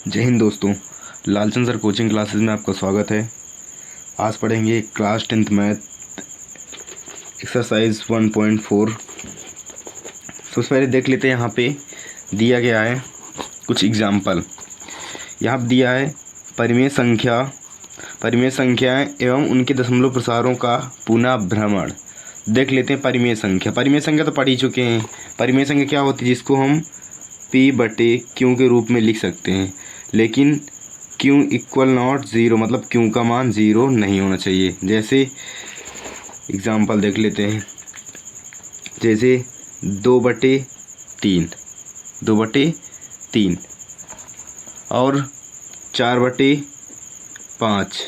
जय हिंद दोस्तों। Lalchand sir coaching classes में आपका स्वागत है। आज पढ़ेंगे क्लास 10th मैथ एक्सरसाइज 1.4। सबसे पहले देख लेते हैं, यहाँ पे दिया गया है कुछ एग्जाम्पल। यहाँ पे दिया है परिमेय संख्याएं एवं उनके दशमलव प्रसारों का पुनः भ्रमण। देख लेते हैं परिमेय संख्या तो पढ़ ही चुके हैं। परिमेय संख्या क्या होती है, जिसको हम P/Q के रूप में लिख सकते हैं, लेकिन Q इक्वल नॉट ज़ीरो, मतलब Q का मान ज़ीरो नहीं होना चाहिए। जैसे एग्जाम्पल देख लेते हैं, जैसे 2/3 और 4/5,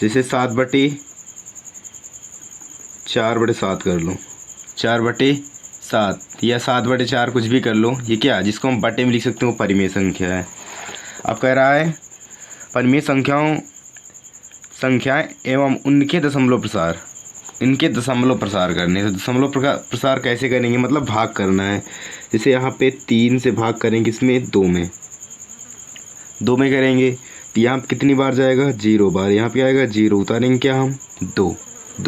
जैसे 4/7 कर लो, 4/7 या 7/4 कुछ भी कर लो। ये क्या, जिसको हम बटे में लिख सकते हैं, वो परिमेय संख्या है। अब कह रहा है परिमेय संख्याएं एवं उनके दशमलव प्रसार करने। तो दशमलव प्रसार कैसे करेंगे, मतलब भाग करना है। जैसे यहाँ पे 3 से भाग करेंगे, इसमें 2 में करेंगे तो यहाँ कितनी बार जाएगा, 0 बार। यहाँ पे आएगा 0, उतारेंगे क्या हम, 2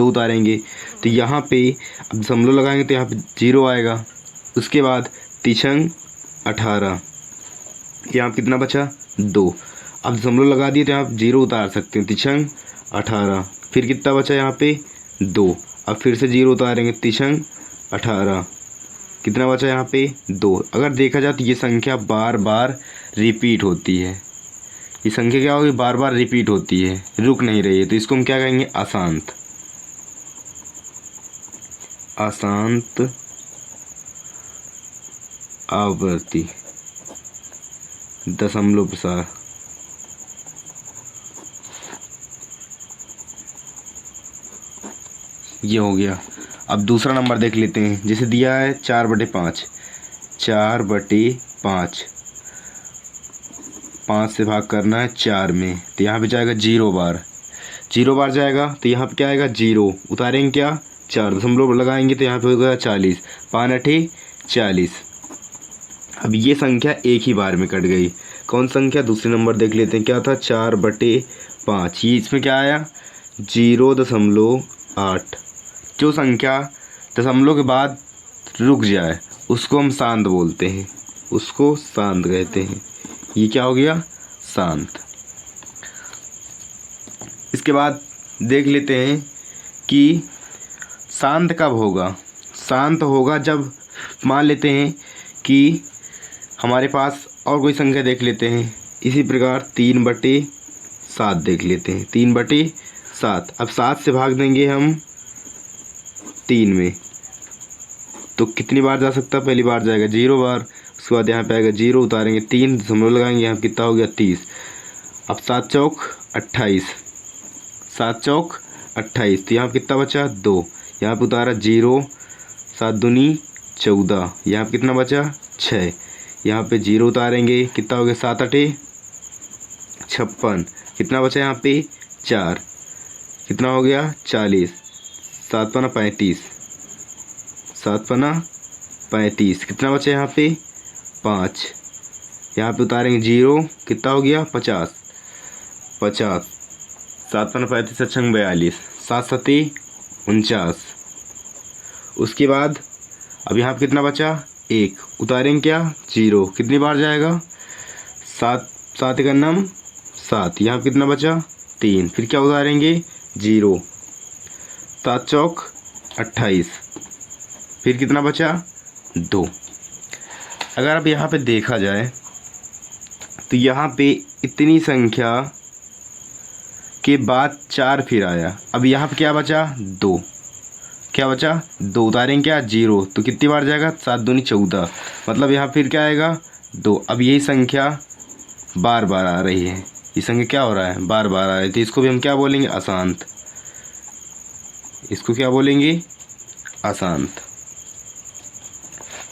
उतारेंगे तो यहाँ पे अब दशमलव लगाएंगे तो यहाँ पे 0 आएगा। उसके बाद तिछंग 18, यहाँ कितना बचा, 2। अब दशमलव लगा दिए तो आप 0 उतार सकते हैं, तिछंग 18। फिर कितना बचा यहाँ पे, 2। अब फिर से 0 उतारेंगे, तिछंग 18। कितना बचा यहाँ पे, 2। अगर देखा जाए तो ये संख्या बार बार रिपीट होती है। ये संख्या क्या होगी, बार बार रिपीट होती है, रुक नहीं रही है। तो इसको हम क्या कहेंगे, अशांत आवर्ती दशमलव प्रसार। ये हो गया। अब दूसरा नंबर देख लेते हैं। जैसे दिया है 4/5, 5 से भाग करना है 4 में, तो यहाँ पे जाएगा 0 बार जाएगा। तो यहाँ पे क्या आएगा, 0 उतारेंगे क्या, 4 दशमलव लगाएंगे तो यहाँ पे होगा 40, 5×8 40। अब ये संख्या एक ही बार में कट गई। कौन संख्या, दूसरे नंबर देख लेते हैं। क्या था, 4/5। ये इसमें क्या आया, 0.8। जो संख्या दशमलव के बाद रुक जाए उसको हम शांत बोलते हैं, उसको शांत कहते हैं। ये क्या हो गया, शांत। इसके बाद देख लेते हैं कि शांत कब होगा। शांत होगा जब मान लेते हैं कि हमारे पास और कोई संख्या देख लेते हैं। इसी प्रकार 3/7 देख लेते हैं, 3/7। अब 7 से भाग देंगे हम 3 में, तो कितनी बार जा सकता है, पहली बार जाएगा 0 बार। उसके बाद यहाँ पे आएगा 0 उतारेंगे, 3 दशमलव लगाएंगे, यहाँ कितना हो गया, 30। अब 7 चौक 28, 7 चौक 28, तो यहाँ कितना बचा, 2। यहाँ पे उतारा 0, 7 दूनी 14, यहाँ पे कितना बचा, 6। यहाँ पे 0 उतारेंगे, कितना हो गया, 7×8 56। कितना बचा यहाँ पे, 4। कितना हो गया, 40, 7×5 35, 7×5 35। कितना बचा यहाँ पे, 5। यहाँ पे उतारेंगे 0, कितना हो गया, 50, 7×5 35 42, 7×7 49। उसके बाद अब यहाँ पे कितना बचा, 1 उतारेंगे क्या, 0। कितनी बार जाएगा, 7 7×9 7। यहाँ पे कितना बचा, 3। फिर क्या उतारेंगे, 0। 7 चौक 28, फिर कितना बचा, 2। अगर अब यहाँ पे देखा जाए तो यहाँ पे इतनी संख्या के बाद 4 फिर आया। अब यहाँ पे क्या बचा, 2। क्या बचा, 2 उतारेंगे क्या, 0। तो कितनी बार जाएगा, 7 दूनी 14, मतलब यहाँ फिर क्या आएगा, 2। अब यही संख्या बार बार आ रही है। ये संख्या क्या हो रहा है, बार बार आ रही है, तो इसको भी हम क्या बोलेंगे, अशांत। इसको क्या बोलेंगे, अशांत।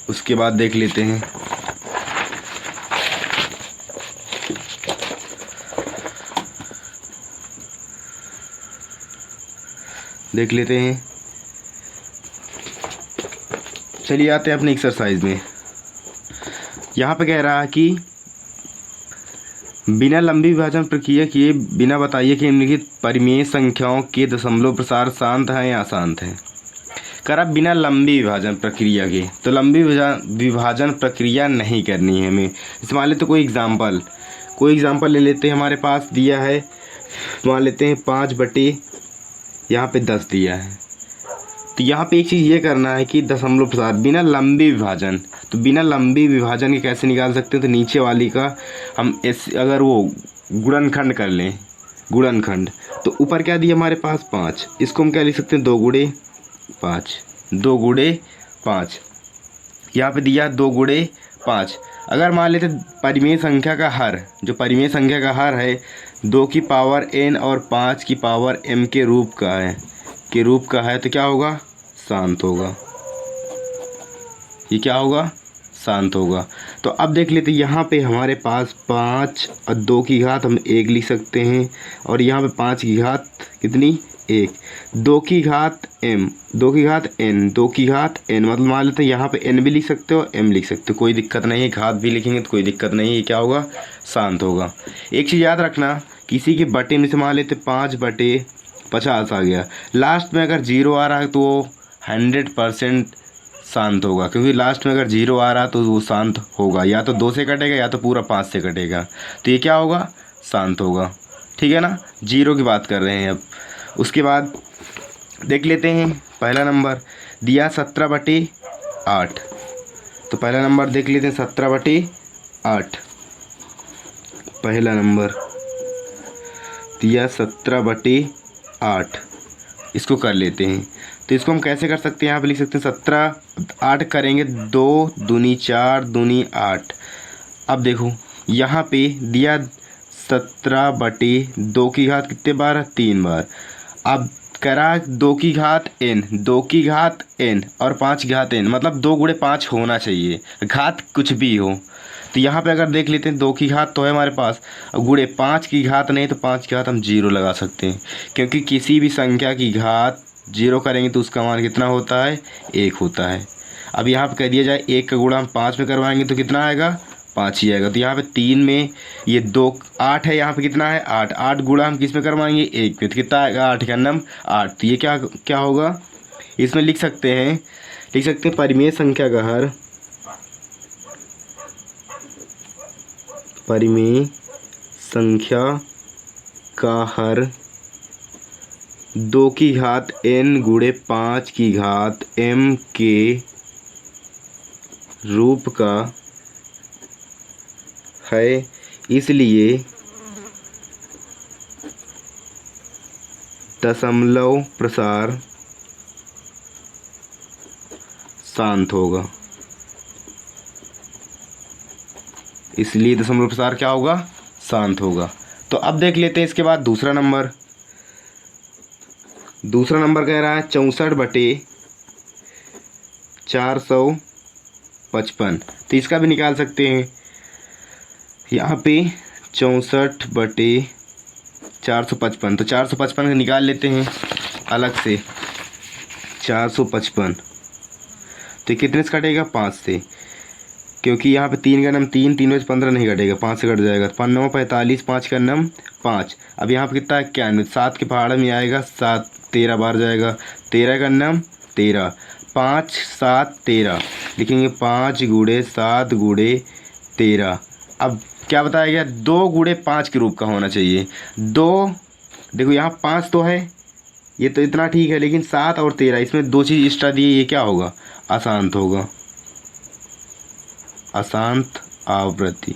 उसके बाद देख लेते हैं, चलिए आते हैं अपनी एक्सरसाइज में। यहाँ पे कह रहा है कि बिना लंबी विभाजन प्रक्रिया किए बिना बताइए कि निम्नलिखित परिमेय संख्याओं के दशमलव प्रसार शांत हैं या अशांत हैं। करा बिना लंबी विभाजन प्रक्रिया के, तो लंबी विभाजन प्रक्रिया नहीं करनी है हमें। इस मान लेते कोई एग्जाम्पल ले लेते हैं। हमारे पास दिया है, मान लेते हैं 5 बटे यहाँ पे 10 दिया है। तो यहाँ पे एक चीज़ ये करना है कि दशमलव प्रसार बिना लंबी विभाजन, तो बिना लंबी विभाजन के कैसे निकाल सकते हैं। तो नीचे वाली का हम अगर वो गुणनखंड कर लें, गुणनखंड, तो ऊपर क्या दिया हमारे पास 5, इसको हम क्या लिख सकते हैं 2 गुणे 5, 2 गुणे 5। यहाँ पे दिया 2 गुणे 5। अगर मान लेते परिमेय संख्या का हर, जो परिमेय संख्या का हर है 2 की पावर n और 5 की पावर m के रूप का है, तो क्या होगा, शांत होगा। ये क्या होगा, शांत होगा। तो अब देख लेते यहाँ पे हमारे पास 5 और 2 की घात हम 1 लिख सकते हैं, और यहाँ पे 5 की घात कितनी, 1, 2 की घात m, 2 की घात n, 2 की घात n, मतलब मान लेते हैं यहाँ पे n भी लिख सकते हो, m लिख सकते हो, कोई दिक्कत नहीं है। घात भी लिखेंगे तो कोई दिक्कत नहीं है। ये क्या होगा, शांत होगा। एक चीज़ याद रखना, किसी के बटे में से मान लेते 5 बटे 50 आ गया, लास्ट में अगर 0 आ रहा है तो वो 100% शांत होगा, क्योंकि लास्ट में अगर 0 आ रहा तो वो शांत होगा, या तो 2 से कटेगा या तो पूरा 5 से कटेगा, तो ये क्या होगा, शांत होगा। ठीक है ना, 0 की बात कर रहे हैं। अब उसके बाद देख लेते हैं पहला नंबर दिया 17 बटे 8। तो पहला नंबर देख लेते हैं 17 बटे 8। पहला नंबर दिया 17 बटे 8, इसको कर लेते हैं। तो इसको हम कैसे कर सकते हैं, यहाँ पे लिख सकते हैं 17 8 करेंगे, 2 दूनी 4 दूनी 8। अब देखो यहाँ पे दिया 17 बटे 2 की घात कितने बार, 3 बार। अब करा 2 की घात n, 2 की घात n और 5 की घात n, मतलब 2 गुणे 5 होना चाहिए, घात कुछ भी हो। तो यहाँ पे अगर देख लेते हैं 2 की घात तो है हमारे पास, और गुणे 5 की घात नहीं, तो 5 की घात हम 0 लगा सकते हैं, क्योंकि किसी भी संख्या की घात 0 करेंगे तो उसका मान कितना होता है, 1 होता है। अब यहाँ पे कह दिया जाए 1 का गुणा हम 5 में करवाएंगे तो कितना आएगा, 5 ही आएगा। तो यहाँ पे 3 में ये 2 8 है, यहाँ पे कितना है 8, 8 गुणा हम किस में करवाएंगे, 1 में, तो कितना आएगा 8 का नम 8। तो ये क्या होगा, इसमें लिख सकते हैं परिमेय संख्या का हर, परिमेय संख्या का हर 2 की घात n गुणे 5 की घात m के रूप का है, इसलिए दशमलव प्रसार शांत होगा। इसलिए दशमलव प्रसार क्या होगा, शांत होगा। तो अब देख लेते हैं इसके बाद दूसरा नंबर कह रहा है 64 बटे 455। तो इसका भी निकाल सकते हैं। यहाँ पे 64 बटे 455, तो 455 निकाल लेते हैं अलग से। 455 तो कितने से कटेगा, 5 से, क्योंकि यहाँ पे 3 का नम 3, 3 में से 15 नहीं कटेगा, 5 से कट जाएगा। 5 9 45, 5 का नम 5। अब यहाँ पे कितना है 91, 7 के पहाड़ में आएगा 7, 13 बार जाएगा, 13 का नम 13, 5 7 13 लिखेंगे, 5 गुणे 7 गुणे 13। अब क्या बताया गया, 2 गुणे 5 के रूप का होना चाहिए। 2 देखो यहाँ 5 तो है, ये तो इतना ठीक है, लेकिन 7 और 13 इसमें 2 चीज़ एक्स्ट्रा दी है, ये क्या होगा, अशांत होगा, अशांत आवृत्ति।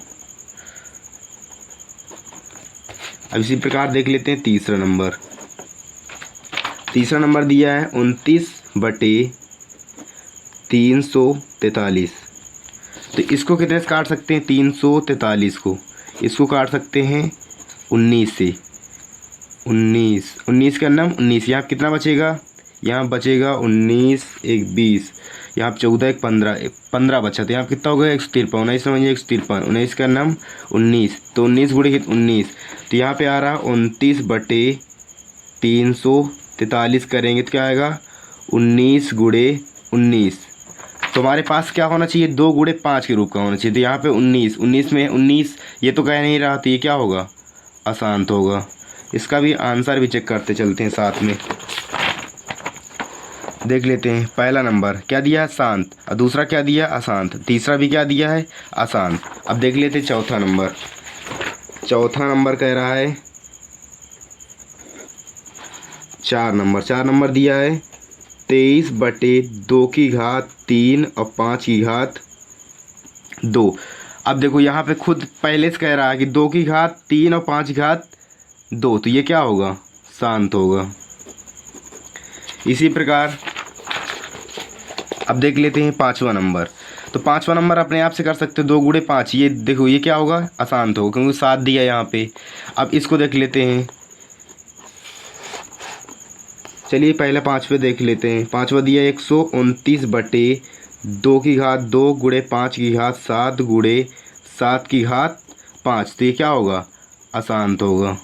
अब इसी प्रकार देख लेते हैं तीसरा नंबर दिया है 29 बटे 343। तो इसको कितने से काट सकते हैं, 343 को इसको काट सकते हैं 19 से। 19 का नम 19, यहाँ कितना बचेगा, यहाँ बचेगा 19 1 20, यहाँ 14 1 15 बचा, तो यहाँ कितना हो गया 153। 19 समझिए 153, 19 का नम 19, तो 19 गुणे 19, तो यहाँ पे आ रहा 29 बटे 343 करेंगे तो क्या आएगा 19 गुणे 19, तो हमारे पास क्या होना चाहिए, 2 गुणे 5 के रूप का होना चाहिए। तो यहाँ पे 19, 19 में 19 ये तो कह नहीं रहा, तो ये क्या होगा, अशांत होगा। इसका भी आंसर भी चेक करते चलते हैं साथ में, देख लेते हैं। पहला नंबर क्या दिया है, शांत, और दूसरा क्या दिया, अशांत, तीसरा भी क्या दिया है, अशांत। अब देख लेते हैं चौथा नंबर। चौथा नंबर कह रहा है 4 नंबर। 4 नंबर दिया है 23/2 की घात 3 और 5 की घात 2। अब देखो यहाँ पे खुद पहले से कह रहा है कि 2 की घात 3 और 5 की घात 2, तो ये क्या होगा, शांत होगा। इसी प्रकार अब देख लेते हैं 5वां नंबर। तो 5वां नंबर अपने आप से कर सकते हो, 2 गुणे 5, ये देखो ये क्या होगा, अशांत होगा, क्योंकि 7 दिया यहाँ पे। अब इसको देख लेते हैं, चलिए पहले 5वें देख लेते हैं। 5वां दिया 129/2 की घात 2 गुणे 5 की घात 7 गुणे 7 की घात 5, तो ये क्या होगा, अशांत होगा,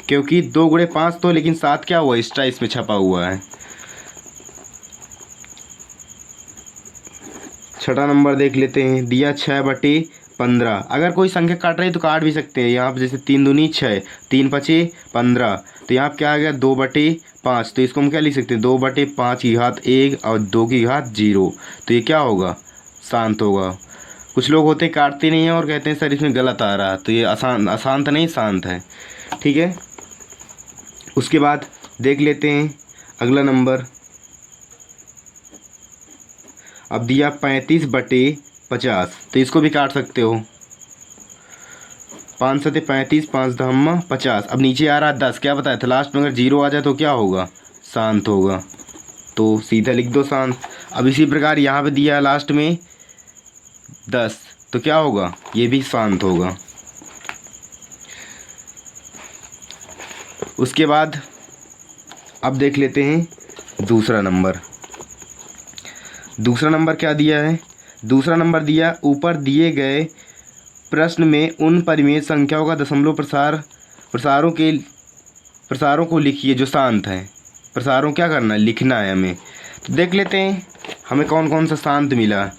क्योंकि 2 गुणे 5 तो, लेकिन 7 क्या हुआ, एक्स्ट्रा इसमें छपा हुआ है। छठा नंबर देख लेते हैं, दिया 6/15। अगर कोई संख्या काट रही है तो काट भी सकते हैं। यहाँ पर जैसे 3 दूनी 6, 3 5 15, तो यहाँ पर क्या आ गया 2/5, तो इसको हम क्या लिख सकते हैं, 2/5 की घात 1 और 2 की घात 0, तो ये क्या होगा, शांत होगा। कुछ लोग होते हैं काटते नहीं हैं और कहते हैं सर इसमें गलत आ रहा है, तो ये अशांत नहीं, शांत है, ठीक है। उसके बाद देख लेते हैं अगला नंबर। अब दिया 35/50, तो इसको भी काट सकते हो, 5 7 35, 5 10 50। अब नीचे आ रहा 10, क्या बताया था, लास्ट में अगर 0 आ जाए तो क्या होगा, शांत होगा, तो सीधा लिख दो शांत। अब इसी प्रकार यहाँ पे दिया है लास्ट में 10, तो क्या होगा, ये भी शांत होगा। उसके बाद अब देख लेते हैं दूसरा नंबर। दूसरा नंबर क्या दिया है, दूसरा नंबर दिया ऊपर दिए गए प्रश्न में उन परिमेय संख्याओं का दशमलव प्रसारों को लिखिए जो शांत हैं। प्रसारों क्या करना है, लिखना है हमें। तो देख लेते हैं हमें कौन कौन सा शांत मिला,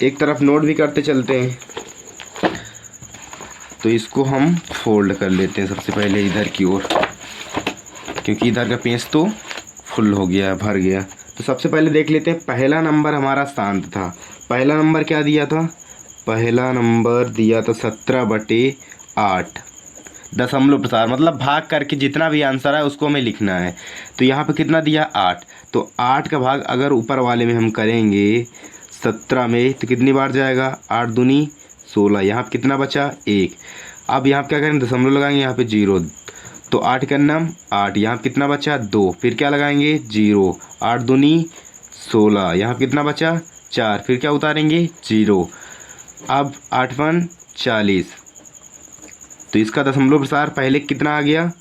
एक तरफ नोट भी करते चलते हैं। तो इसको हम फोल्ड कर लेते हैं सबसे पहले इधर की ओर, क्योंकि इधर का पेज तो फुल हो गया, भर गया। तो सबसे पहले देख लेते हैं, पहला नंबर हमारा शांत था। पहला नंबर क्या दिया था, पहला नंबर दिया था 17/8, दशमलव प्रसार मतलब भाग करके जितना भी आंसर है उसको हमें लिखना है। तो यहाँ पे कितना दिया 8, तो 8 का भाग अगर ऊपर वाले में हम करेंगे 17 में तो कितनी बार जाएगा, 8 दूनी 16, यहाँ पे कितना बचा 1। अब यहाँ पे क्या करेंगे, दशमलव लगाएंगे, यहाँ पे 0, तो 8 का नाम 8, यहाँ कितना बचा 2, फिर क्या लगाएंगे 0, 8 दूनी 16, यहाँ कितना बचा 4, फिर क्या उतारेंगे 0। अब 8 1 40, तो इसका दशमलव प्रसार पहले कितना आ गया,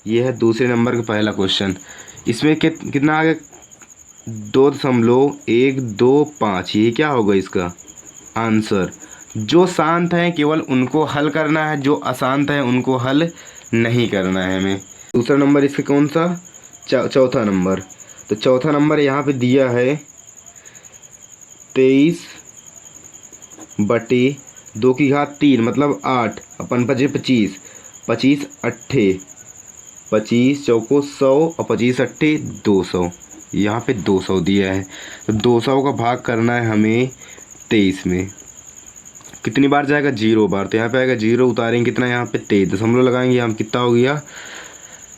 ये है दूसरे नंबर का पहला क्वेश्चन। इसमें कितना आ गया 2.125, ये क्या होगा इसका आंसर। जो शांत हैं केवल उनको हल करना है, जो अशांत हैं उनको हल नहीं करना है हमें। दूसरा नंबर इसका कौन सा, चौथा नंबर। तो चौथा नंबर यहाँ पे दिया है 23/2 की घात 3 मतलब 8 अपन 25, 25 8 25 चौको 100 और 25 8 200, यहाँ पे 200 दिया है। तो 200 का भाग करना है हमें 23 में, कितनी बार जाएगा 0 बार, तो यहाँ पे आएगा 0, उतारेंगे कितना यहाँ पे 23, दशमलव लगाएंगे, यहाँ कितना हो गया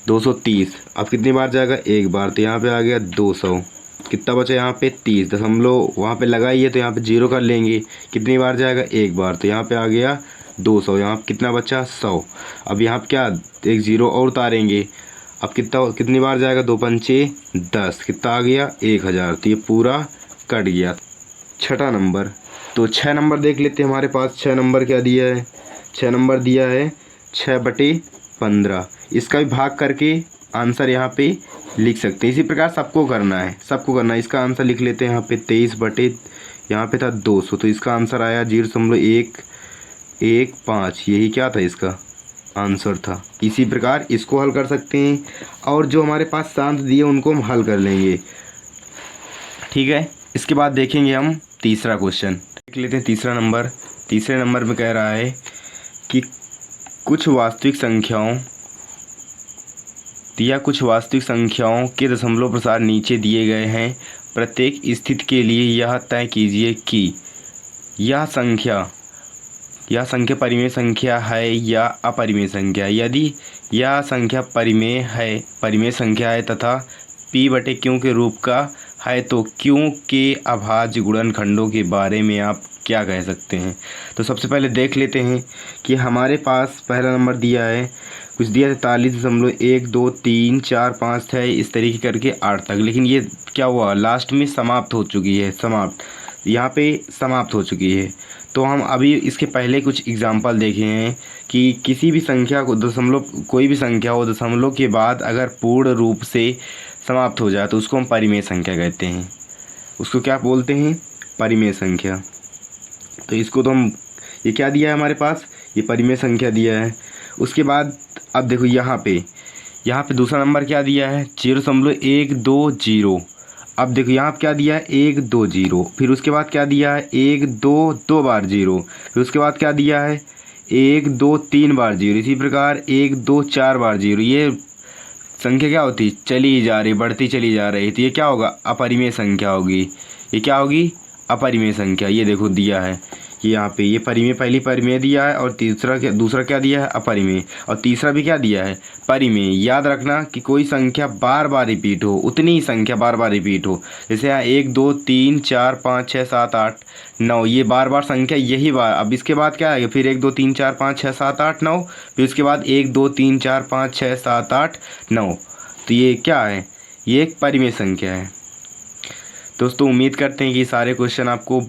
230। अब कितनी बार जाएगा 1 बार, तो यहाँ पे आ गया 200, कितना बचा यहाँ पे 30, दशमलव वहाँ पे लगाइए तो यहाँ पे 0 कर लेंगे, कितनी बार जाएगा 1 बार, तो यहाँ पे आ गया 200, यहाँ पे कितना बचा 100। अब यहाँ पे क्या एक 0 और उतारेंगे, अब कितनी बार जाएगा 2 पंचे 10, कितना आ गया 1000, तो ये पूरा कट गया। छठा नंबर, तो 6 नंबर देख लेते हैं हमारे पास। 6 नंबर क्या दिया है, 6 नंबर दिया है 6/15, इसका भी भाग करके आंसर यहाँ पे लिख सकते हैं। इसी प्रकार सबको करना है, इसका आंसर लिख लेते हैं यहाँ पे 23/, यहाँ पे था 200, तो इसका आंसर आया 0.115, यही क्या था इसका आंसर था। इसी प्रकार इसको हल कर सकते हैं, और जो हमारे पास शांत दिए उनको हम हल कर लेंगे। ठीक है। इसके बाद देखेंगे हम तीसरा क्वेश्चन, देख लेते हैं तीसरे नंबर में कह रहा है कि कुछ वास्तविक संख्याओं के दशमलव प्रसार नीचे दिए गए हैं। प्रत्येक स्थिति के लिए यह तय कीजिए कि यह संख्या परिमेय संख्या है या अपरिमेय संख्या। यदि यह संख्या परिमेय संख्या है तथा p/q के रूप का है तो q के अभाज्य गुणनखंडों के बारे में आप क्या कह सकते हैं। तो सबसे पहले देख लेते हैं कि हमारे पास पहला नंबर दिया है, कुछ दिया है 43.1 2 3 4 5 6 इस तरीके करके 8 तक, लेकिन ये क्या हुआ लास्ट में समाप्त हो चुकी है, यहाँ पे समाप्त हो चुकी है। तो हम अभी इसके पहले कुछ एग्जाम्पल देखे हैं कि किसी भी संख्या को कोई भी संख्या हो दशमलव के बाद अगर पूर्ण रूप से समाप्त हो जाए तो उसको हम परिमेय संख्या कहते हैं। उसको क्या बोलते हैं, परिमेय संख्या। तो इसको तो हम, ये क्या दिया है हमारे पास, ये परिमेय संख्या दिया है। उसके बाद अब देखो यहाँ पे दूसरा नंबर क्या दिया है 0.120। अब देखो यहाँ पे क्या दिया है 120, फिर उसके बाद क्या दिया है 1 2 2 बार 0, फिर उसके बाद क्या दिया है 1 2 3 बार 0, इसी प्रकार 1 2 4 बार 0। ये संख्या क्या होती चली जा रही, बढ़ती चली जा रही, तो ये क्या होगा अपरिमेय संख्या होगी। ये क्या होगी अपरिमेय संख्या। ये देखो दिया है ये यहाँ पे, ये पहली परिमेय दिया है और दूसरा क्या दिया है अपरिमेय, और तीसरा भी क्या दिया है परिमेय। याद रखना कि कोई संख्या बार बार रिपीट हो, उतनी ही संख्या बार बार रिपीट हो। जैसे यहाँ 1 2 3 4 5 6 7 8 9, ये बार बार संख्या यही बार। अब इसके बाद क्या आएगा फिर 1 2 3 4 5 6 7 8 9, फिर उसके बाद 1 2 3 4 5 6 7 8 9। तो ये क्या है, ये एक परिमेय संख्या है। दोस्तों उम्मीद करते हैं कि सारे क्वेश्चन आपको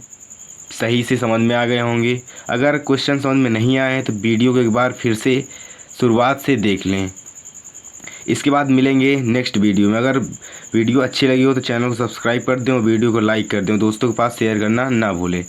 सही से समझ में आ गए होंगे। अगर क्वेश्चन समझ में नहीं आए हैं तो वीडियो को एक बार फिर से शुरुआत से देख लें। इसके बाद मिलेंगे नेक्स्ट वीडियो में। अगर वीडियो अच्छी लगी हो तो चैनल को सब्सक्राइब कर दें और वीडियो को लाइक कर दें, दोस्तों के पास शेयर करना ना भूलें।